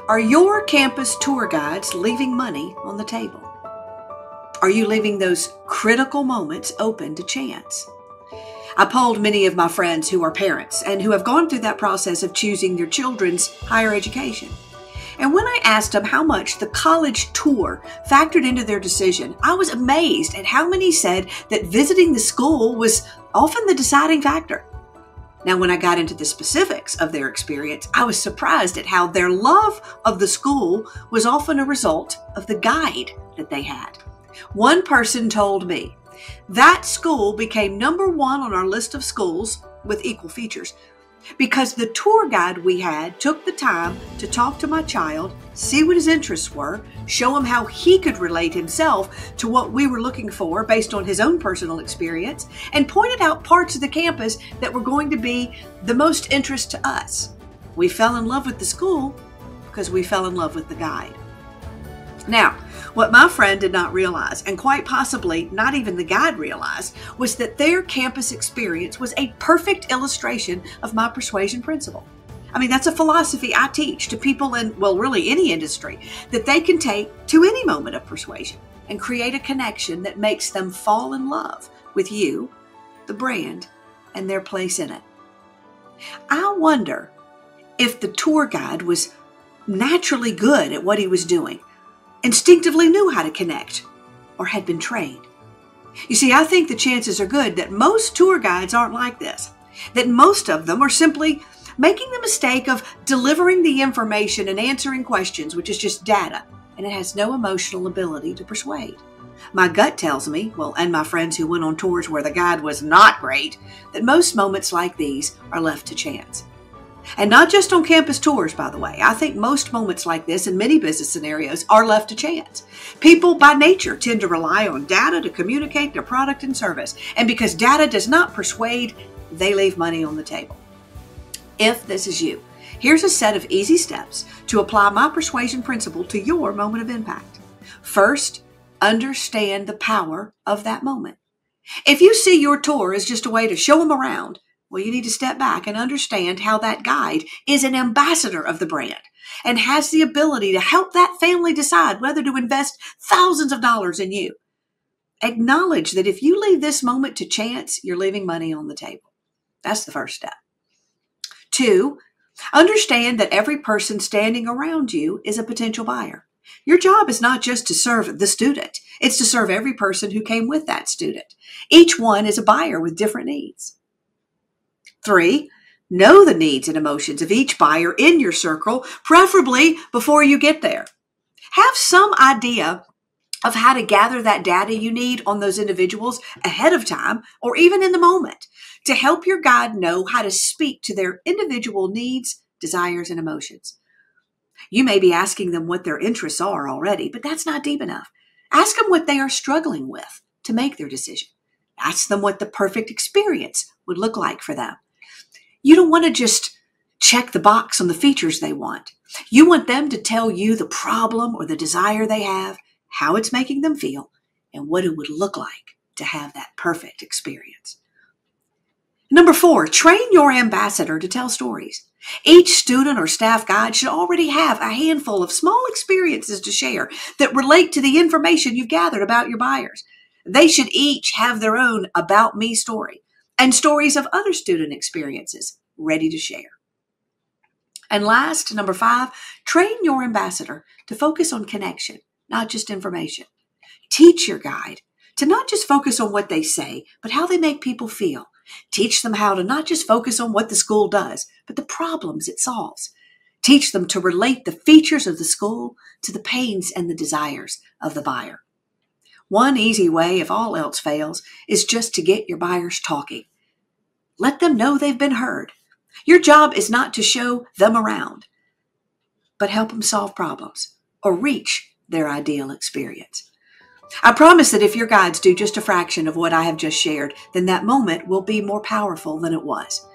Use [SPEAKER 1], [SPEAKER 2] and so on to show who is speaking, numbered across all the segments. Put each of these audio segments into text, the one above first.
[SPEAKER 1] Are your campus tour guides leaving money on the table? Are you leaving those critical moments open to chance? I polled many of my friends who are parents and who have gone through that process of choosing their children's higher education. And when I asked them how much the college tour factored into their decision, I was amazed at how many said that visiting the school was often the deciding factor. Now, when I got into the specifics of their experience, I was surprised at how their love of the school was often a result of the guide that they had. One person told me, that school became number one on our list of schools with equal features because the tour guide we had took the time to talk to my child, see what his interests were, show him how he could relate himself to what we were looking for based on his own personal experience, and pointed out parts of the campus that were going to be the most interest to us. We fell in love with the school because we fell in love with the guide. Now, what my friend did not realize, and quite possibly not even the guide realized, was that their campus experience was a perfect illustration of my persuasion principle. I mean, that's a philosophy I teach to people in, well, really any industry, that they can take to any moment of persuasion and create a connection that makes them fall in love with you, the brand, and their place in it. I wonder if the tour guide was naturally good at what he was doing, instinctively knew how to connect, or had been trained. You see, I think the chances are good that most tour guides aren't like this, that most of them are simply making the mistake of delivering the information and answering questions, which is just data, and it has no emotional ability to persuade. My gut tells me, well, and my friends who went on tours where the guide was not great, that most moments like these are left to chance. And not just on campus tours, by the way. I think most moments like this in many business scenarios are left to chance. People by nature tend to rely on data to communicate their product and service. And because data does not persuade, they leave money on the table. If this is you, here's a set of easy steps to apply my persuasion principle to your moment of impact. First, understand the power of that moment. If you see your tour as just a way to show them around, well, you need to step back and understand how that guide is an ambassador of the brand and has the ability to help that family decide whether to invest thousands of dollars in you. Acknowledge that if you leave this moment to chance, you're leaving money on the table. That's the first step. 2, understand that every person standing around you is a potential buyer. Your job is not just to serve the student. It's to serve every person who came with that student. Each one is a buyer with different needs. 3, know the needs and emotions of each buyer in your circle, preferably before you get there. Have some idea of how to gather that data you need on those individuals ahead of time or even in the moment to help your guide know how to speak to their individual needs, desires, and emotions. You may be asking them what their interests are already, but that's not deep enough. Ask them what they are struggling with to make their decision. Ask them what the perfect experience would look like for them. You don't want to just check the box on the features they want. You want them to tell you the problem or the desire they have, how it's making them feel, and what it would look like to have that perfect experience. Number 4, train your ambassador to tell stories. Each student or staff guide should already have a handful of small experiences to share that relate to the information you've gathered about your buyers. They should each have their own about me story and stories of other student experiences ready to share. And last, number 5, train your ambassador to focus on connection, not just information. Teach your guide to not just focus on what they say, but how they make people feel. Teach them how to not just focus on what the school does, but the problems it solves. Teach them to relate the features of the school to the pains and the desires of the buyer. One easy way, if all else fails, is just to get your buyers talking. Let them know they've been heard. Your job is not to show them around, but help them solve problems or reach their ideal experience. I promise that if your guides do just a fraction of what I have just shared, then that moment will be more powerful than it was.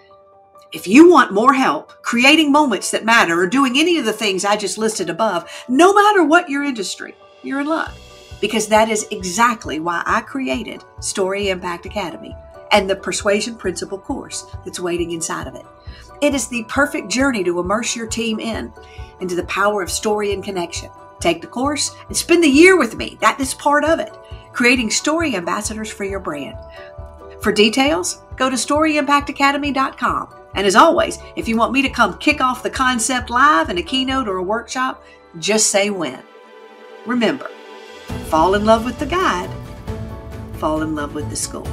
[SPEAKER 1] If you want more help creating moments that matter or doing any of the things I just listed above, no matter what your industry, you're in luck. Because that is exactly why I created Story Impact Academy and the Persuasion Principle course that's waiting inside of it. It is the perfect journey to immerse your team into the power of story and connection. Take the course and spend the year with me. That is part of it. Creating story ambassadors for your brand. For details, go to storyimpactacademy.com. And as always, if you want me to come kick off the concept live in a keynote or a workshop, just say when. Remember, fall in love with the guide, fall in love with the school.